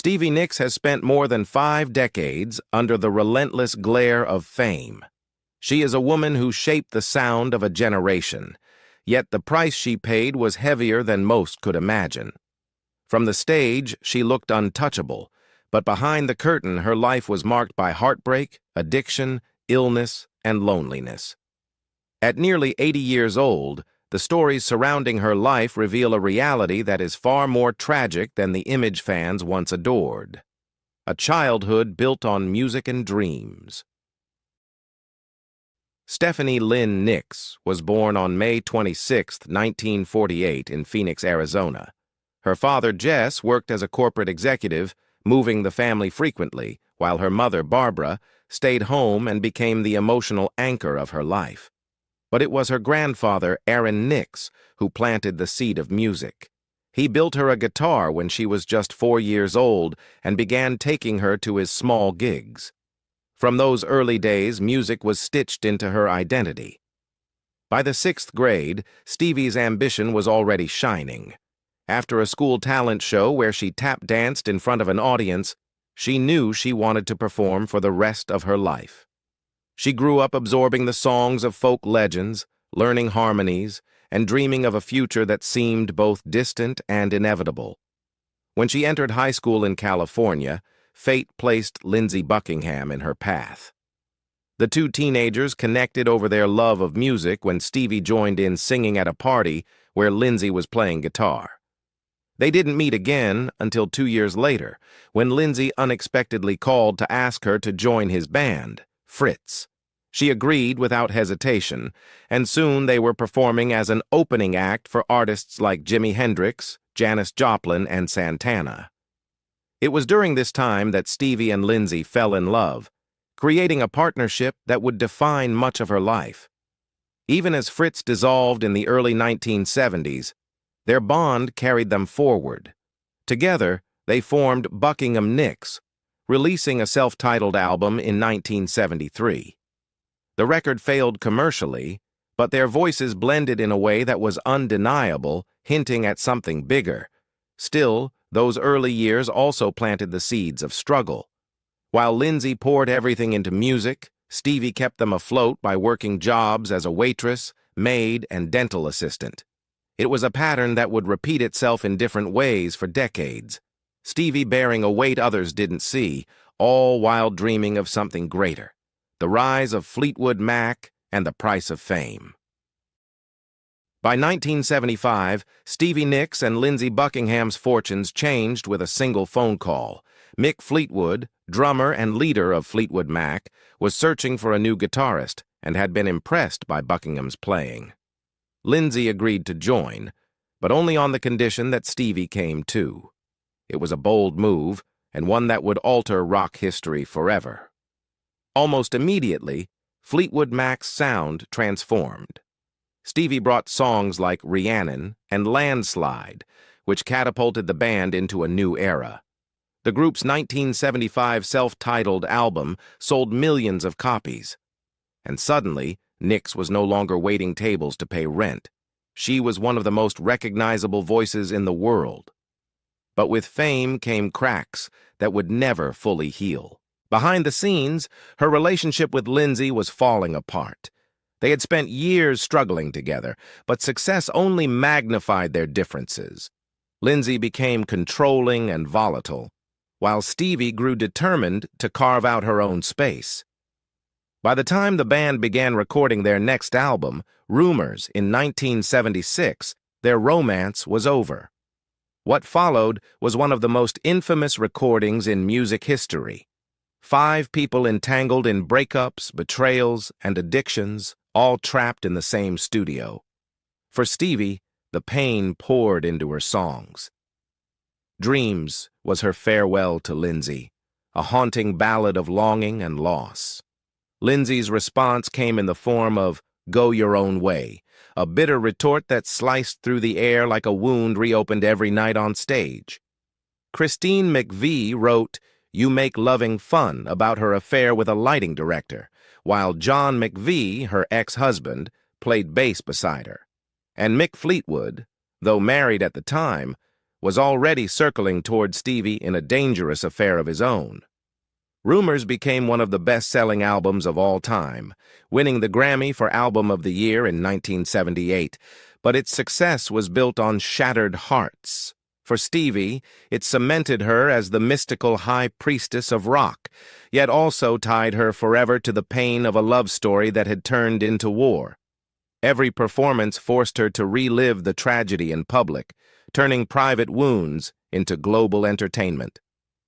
Stevie Nicks has spent more than 5 decades under the relentless glare of fame. She is a woman who shaped the sound of a generation, yet the price she paid was heavier than most could imagine. From the stage, she looked untouchable, but behind the curtain her life was marked by heartbreak, addiction, illness, and loneliness. At nearly 80 years old, the stories surrounding her life reveal a reality that is far more tragic than the image fans once adored. A childhood built on music and dreams. Stephanie Lynn Nicks was born on May 26, 1948 in Phoenix, Arizona. Her father, Jess, worked as a corporate executive, moving the family frequently, while her mother, Barbara, stayed home and became the emotional anchor of her life. But it was her grandfather, Aaron Nicks, who planted the seed of music. He built her a guitar when she was just 4 years old and began taking her to his small gigs. From those early days, music was stitched into her identity. By the 6th grade, Stevie's ambition was already shining. After a school talent show where she tap danced in front of an audience, she knew she wanted to perform for the rest of her life. She grew up absorbing the songs of folk legends, learning harmonies, and dreaming of a future that seemed both distant and inevitable. When she entered high school in California, fate placed Lindsey Buckingham in her path. The two teenagers connected over their love of music when Stevie joined in singing at a party where Lindsey was playing guitar. They didn't meet again until 2 years later, when Lindsey unexpectedly called to ask her to join his band, Fritz. She agreed without hesitation, and soon they were performing as an opening act for artists like Jimi Hendrix, Janis Joplin, and Santana. It was during this time that Stevie and Lindsey fell in love, creating a partnership that would define much of her life. Even as Fritz dissolved in the early 1970s, their bond carried them forward. Together, they formed Buckingham Nicks, releasing a self-titled album in 1973. The record failed commercially, but their voices blended in a way that was undeniable, hinting at something bigger. Still, those early years also planted the seeds of struggle. While Lindsey poured everything into music, Stevie kept them afloat by working jobs as a waitress, maid, and dental assistant. It was a pattern that would repeat itself in different ways for decades, Stevie bearing a weight others didn't see, all while dreaming of something greater, the rise of Fleetwood Mac and the price of fame. By 1975, Stevie Nicks and Lindsey Buckingham's fortunes changed with a single phone call. Mick Fleetwood, drummer and leader of Fleetwood Mac, was searching for a new guitarist and had been impressed by Buckingham's playing. Lindsey agreed to join, but only on the condition that Stevie came too. It was a bold move, and one that would alter rock history forever. Almost immediately, Fleetwood Mac's sound transformed. Stevie brought songs like Rhiannon and Landslide, which catapulted the band into a new era. The group's 1975 self-titled album sold millions of copies. And suddenly, Nicks was no longer waiting tables to pay rent. She was one of the most recognizable voices in the world. But with fame came cracks that would never fully heal. Behind the scenes, her relationship with Lindsey was falling apart. They had spent years struggling together, but success only magnified their differences. Lindsey became controlling and volatile, while Stevie grew determined to carve out her own space. By the time the band began recording their next album, Rumors, in 1976, their romance was over. What followed was one of the most infamous recordings in music history. 5 people entangled in breakups, betrayals, and addictions, all trapped in the same studio. For Stevie, the pain poured into her songs. Dreams was her farewell to Lindsey, a haunting ballad of longing and loss. Lindsey's response came in the form of Go Your Own Way, a bitter retort that sliced through the air like a wound reopened every night on stage. Christine McVie wrote You Make Loving Fun about her affair with a lighting director, while John McVie, her ex-husband, played bass beside her. And Mick Fleetwood, though married at the time, was already circling toward Stevie in a dangerous affair of his own. Rumors became one of the best-selling albums of all time, winning the Grammy for Album of the Year in 1978, but its success was built on shattered hearts. For Stevie, it cemented her as the mystical high priestess of rock, yet also tied her forever to the pain of a love story that had turned into war. Every performance forced her to relive the tragedy in public, turning private wounds into global entertainment.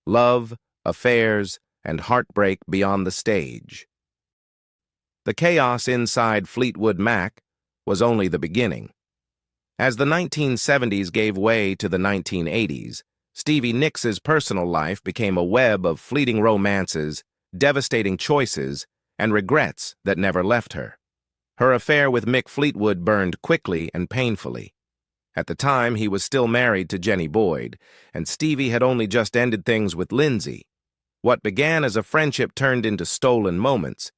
Love, affairs, and heartbreak beyond the stage. The chaos inside Fleetwood Mac was only the beginning. As the 1970s gave way to the 1980s, Stevie Nicks's personal life became a web of fleeting romances, devastating choices, and regrets that never left her. Her affair with Mick Fleetwood burned quickly and painfully. At the time, he was still married to Jenny Boyd, and Stevie had only just ended things with Lindsay. What began as a friendship turned into stolen moments,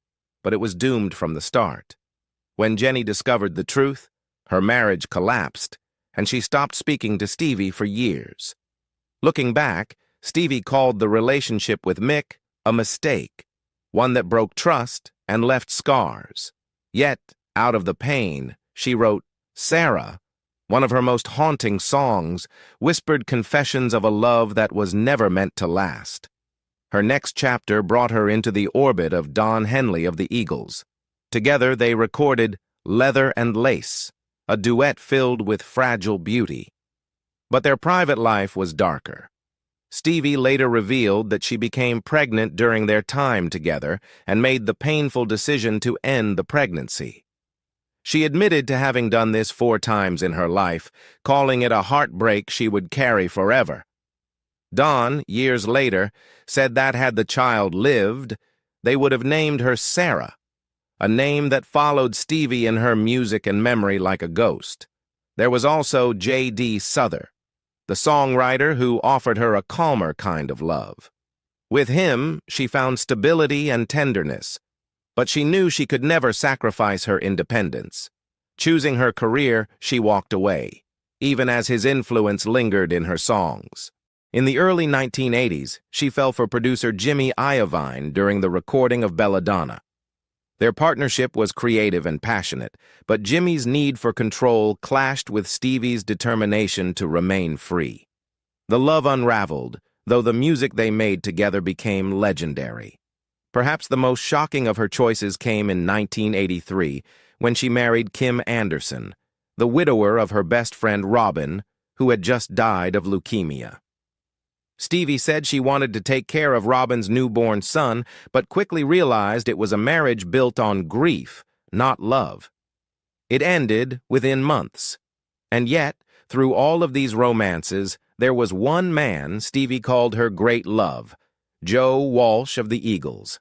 but it was doomed from the start. When Jenny discovered the truth, her marriage collapsed, and she stopped speaking to Stevie for years. Looking back, Stevie called the relationship with Mick a mistake, one that broke trust and left scars. Yet, out of the pain, she wrote Sarah, one of her most haunting songs, whispered confessions of a love that was never meant to last. Her next chapter brought her into the orbit of Don Henley of the Eagles. Together they recorded Leather and Lace, a duet filled with fragile beauty. But their private life was darker. Stevie later revealed that she became pregnant during their time together and made the painful decision to end the pregnancy. She admitted to having done this 4 times in her life, calling it a heartbreak she would carry forever. Don, years later, said that had the child lived, they would have named her Sarah, a name that followed Stevie in her music and memory like a ghost. There was also J.D. Souther, the songwriter who offered her a calmer kind of love. With him, she found stability and tenderness, but she knew she could never sacrifice her independence. Choosing her career, she walked away, even as his influence lingered in her songs. In the early 1980s, she fell for producer Jimmy Iovine during the recording of Belladonna. Their partnership was creative and passionate, but Jimmy's need for control clashed with Stevie's determination to remain free. The love unraveled, though the music they made together became legendary. Perhaps the most shocking of her choices came in 1983, when she married Kim Anderson, the widower of her best friend Robin, who had just died of leukemia. Stevie said she wanted to take care of Robin's newborn son, but quickly realized it was a marriage built on grief, not love. It ended within months. And yet, through all of these romances, there was one man Stevie called her great love, Joe Walsh of the Eagles.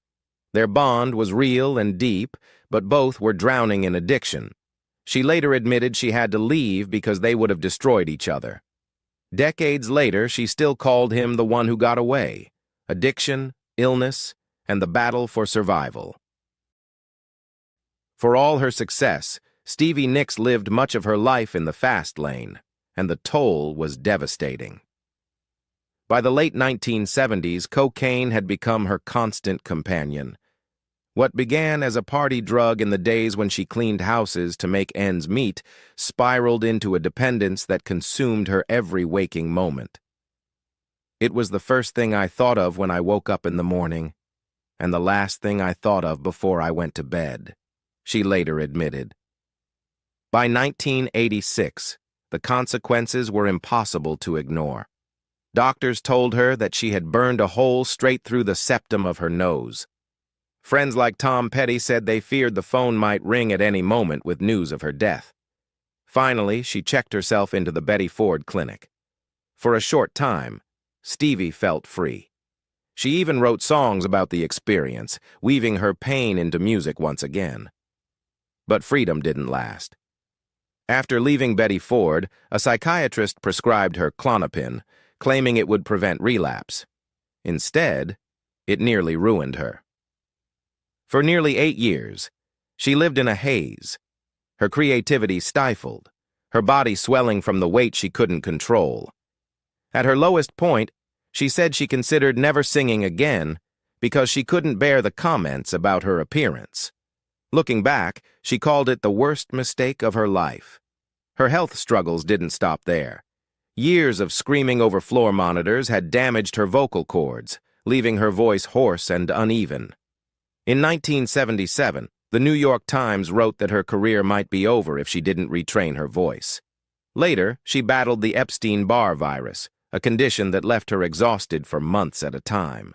Their bond was real and deep, but both were drowning in addiction. She later admitted she had to leave because they would have destroyed each other. Decades later, she still called him the one who got away. Addiction, illness, and the battle for survival. For all her success, Stevie Nicks lived much of her life in the fast lane, and the toll was devastating. By the late 1970s, cocaine had become her constant companion. What began as a party drug in the days when she cleaned houses to make ends meet spiraled into a dependence that consumed her every waking moment. It was the first thing I thought of when I woke up in the morning, and the last thing I thought of before I went to bed, she later admitted. By 1986, the consequences were impossible to ignore. Doctors told her that she had burned a hole straight through the septum of her nose. Friends like Tom Petty said they feared the phone might ring at any moment with news of her death. Finally, she checked herself into the Betty Ford clinic. For a short time, Stevie felt free. She even wrote songs about the experience, weaving her pain into music once again. But freedom didn't last. After leaving Betty Ford, a psychiatrist prescribed her Klonopin, claiming it would prevent relapse. Instead, it nearly ruined her. For nearly 8 years, she lived in a haze, her creativity stifled, her body swelling from the weight she couldn't control. At her lowest point, she said she considered never singing again because she couldn't bear the comments about her appearance. Looking back, she called it the worst mistake of her life. Her health struggles didn't stop there. Years of screaming over floor monitors had damaged her vocal cords, leaving her voice hoarse and uneven. In 1977, the New York Times wrote that her career might be over if she didn't retrain her voice. Later, she battled the Epstein-Barr virus, a condition that left her exhausted for months at a time.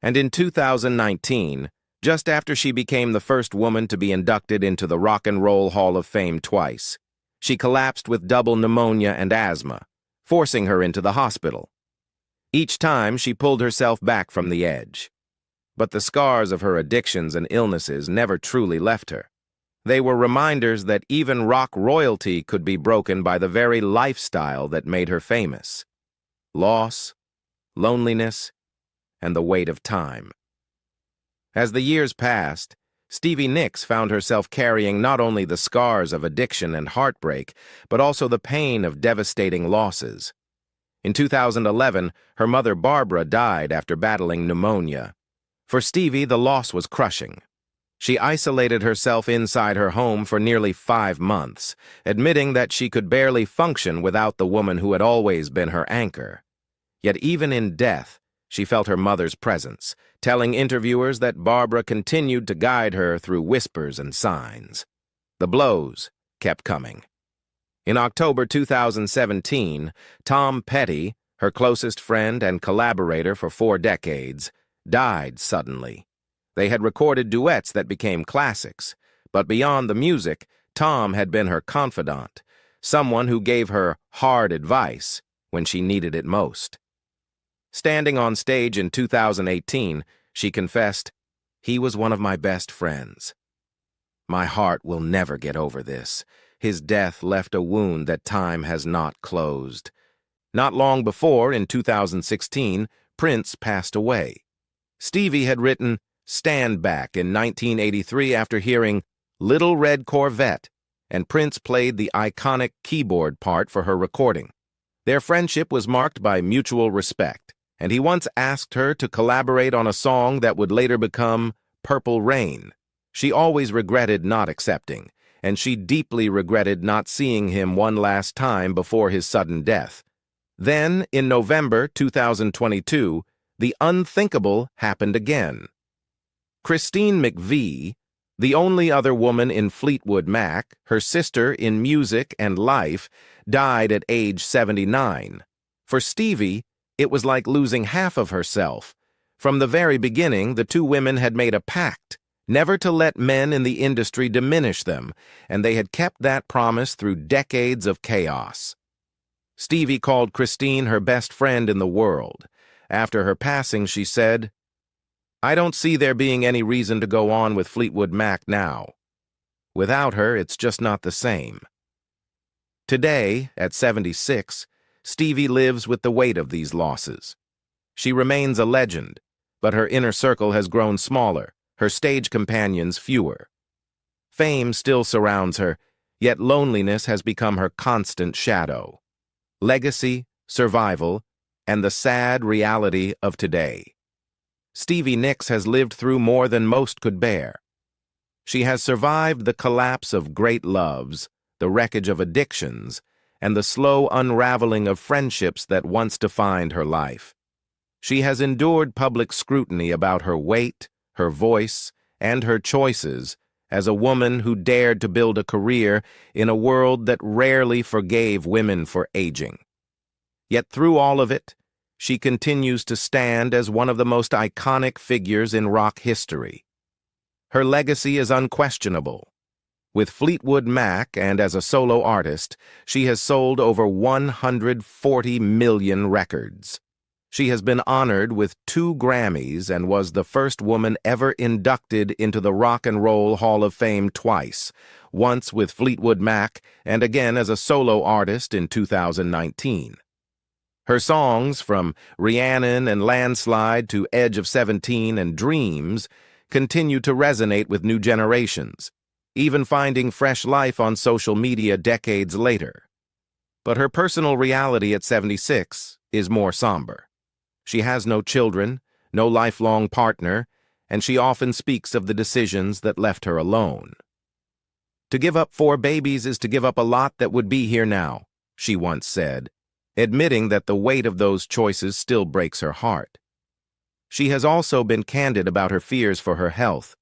And in 2019, just after she became the first woman to be inducted into the Rock and Roll Hall of Fame twice, she collapsed with double pneumonia and asthma, forcing her into the hospital. Each time, she pulled herself back from the edge. But the scars of her addictions and illnesses never truly left her. They were reminders that even rock royalty could be broken by the very lifestyle that made her famous. Loss, loneliness, and the weight of time. As the years passed, Stevie Nicks found herself carrying not only the scars of addiction and heartbreak, but also the pain of devastating losses. In 2011, her mother Barbara died after battling pneumonia. For Stevie, the loss was crushing. She isolated herself inside her home for nearly 5 months, admitting that she could barely function without the woman who had always been her anchor. Yet even in death, she felt her mother's presence, telling interviewers that Barbara continued to guide her through whispers and signs. The blows kept coming. In October 2017, Tom Petty, her closest friend and collaborator for 4 decades, died suddenly. They had recorded duets that became classics, but beyond the music, Tom had been her confidant, someone who gave her hard advice when she needed it most. Standing on stage in 2018, she confessed, "He was one of my best friends. My heart will never get over this. His death left a wound that time has not closed." Not long before, in 2016, Prince passed away. Stevie had written "Stand Back" in 1983 after hearing "Little Red Corvette," and Prince played the iconic keyboard part for her recording. Their friendship was marked by mutual respect, and he once asked her to collaborate on a song that would later become "Purple Rain." She always regretted not accepting, and she deeply regretted not seeing him one last time before his sudden death. Then, in November 2022, the unthinkable happened again. Christine McVie, the only other woman in Fleetwood Mac, her sister in music and life, died at age 79. For Stevie, it was like losing half of herself. From the very beginning, the two women had made a pact, never to let men in the industry diminish them, and they had kept that promise through decades of chaos. Stevie called Christine her best friend in the world. After her passing, she said, "I don't see there being any reason to go on with Fleetwood Mac now. Without her, it's just not the same." Today, at 76, Stevie lives with the weight of these losses. She remains a legend, but her inner circle has grown smaller, her stage companions fewer. Fame still surrounds her, yet loneliness has become her constant shadow. Legacy, survival, and the sad reality of today. Stevie Nicks has lived through more than most could bear. She has survived the collapse of great loves, the wreckage of addictions, and the slow unraveling of friendships that once defined her life. She has endured public scrutiny about her weight, her voice, and her choices as a woman who dared to build a career in a world that rarely forgave women for aging. Yet through all of it, she continues to stand as one of the most iconic figures in rock history. Her legacy is unquestionable. With Fleetwood Mac and as a solo artist, she has sold over 140 million records. She has been honored with 2 Grammys and was the first woman ever inducted into the Rock and Roll Hall of Fame twice, once with Fleetwood Mac and again as a solo artist in 2019. Her songs, from Rhiannon and Landslide to Edge of 17 and Dreams, continue to resonate with new generations, even finding fresh life on social media decades later. But her personal reality at 76 is more somber. She has no children, no lifelong partner, and she often speaks of the decisions that left her alone. "To give up 4 babies is to give up a lot that would be here now," she once said, admitting that the weight of those choices still breaks her heart. She has also been candid about her fears for her health,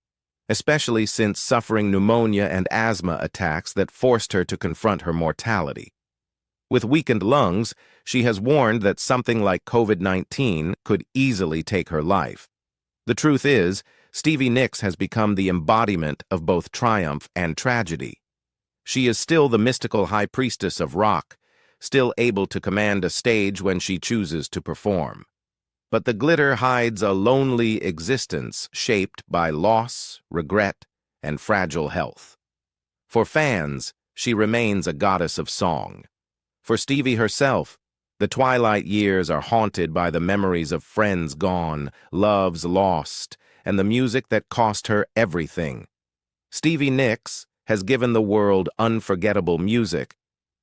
especially since suffering pneumonia and asthma attacks that forced her to confront her mortality. With weakened lungs, she has warned that something like COVID-19 could easily take her life. The truth is, Stevie Nicks has become the embodiment of both triumph and tragedy. She is still the mystical high priestess of rock, still able to command a stage when she chooses to perform. But the glitter hides a lonely existence shaped by loss, regret, and fragile health. For fans, she remains a goddess of song. For Stevie herself, the twilight years are haunted by the memories of friends gone, loves lost, and the music that cost her everything. Stevie Nicks has given the world unforgettable music,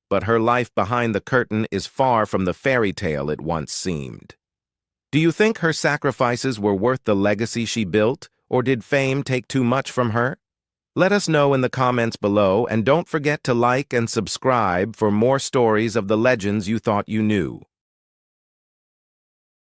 but her life behind the curtain is far from the fairy tale it once seemed. Do you think her sacrifices were worth the legacy she built, or did fame take too much from her? Let us know in the comments below, and don't forget to like and subscribe for more stories of the legends you thought you knew.